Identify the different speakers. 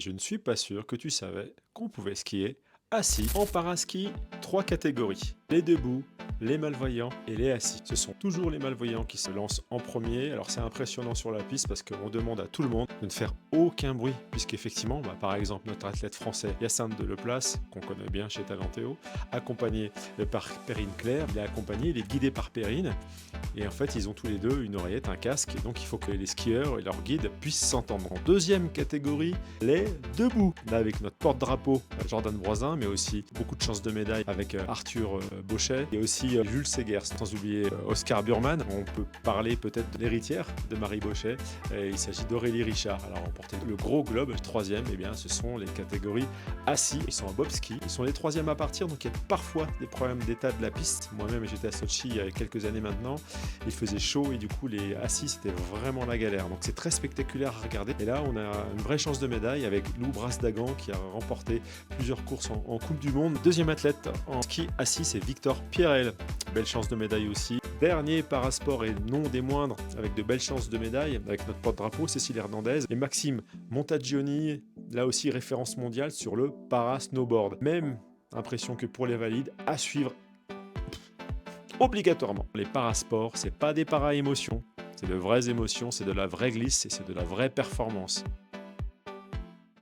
Speaker 1: Je ne suis pas sûr que tu savais qu'on pouvait skier assis. En paraski, 3 catégories. Les debout, les malvoyants et les assis. Ce sont toujours les malvoyants qui se lancent en premier. Alors c'est impressionnant sur la piste parce qu'on demande à tout le monde de ne faire aucun bruit. Puisqu'effectivement, par exemple, notre athlète français Hyacinthe de Leplace, qu'on connaît bien chez Talentéo, accompagné par Perrine Claire, il est accompagné, il est guidé par Perrine. Et en fait, ils ont tous les deux une oreillette, un casque, et donc il faut que les skieurs et leurs guides puissent s'entendre. En deuxième catégorie, les debout. Là, avec notre porte-drapeau, Jordan Broisin, mais aussi beaucoup de chances de médaille avec Arthur Bauchet, et aussi Jules Segers, sans oublier Oscar Burman. On peut parler peut-être de l'héritière de Marie Bauchet. Il s'agit d'Aurélie Richard. Alors, remporter le gros globe, troisième, eh bien, ce sont les catégories assis. Ils sont en bob ski. Ils sont les troisièmes à partir, donc il y a parfois des problèmes d'état de la piste. Moi-même, j'étais à Sochi il y a quelques années maintenant. Il faisait chaud et du coup les assis c'était vraiment la galère, donc c'est très spectaculaire à regarder. Et là on a une vraie chance de médaille avec Lou Brasdagan qui a remporté plusieurs courses en Coupe du Monde. Deuxième athlète en ski assis, c'est Victor Pierrel, belle chance de médaille aussi. Dernier parasport et non des moindres, avec de belles chances de médaille, avec notre porte-drapeau Cécile Hernandez et Maxime Montagioni, là aussi référence mondiale sur le para-snowboard. Même impression que pour les valides, à suivre obligatoirement. Les parasports, c'est pas des para-émotions, c'est de vraies émotions, c'est de la vraie glisse et c'est de la vraie performance.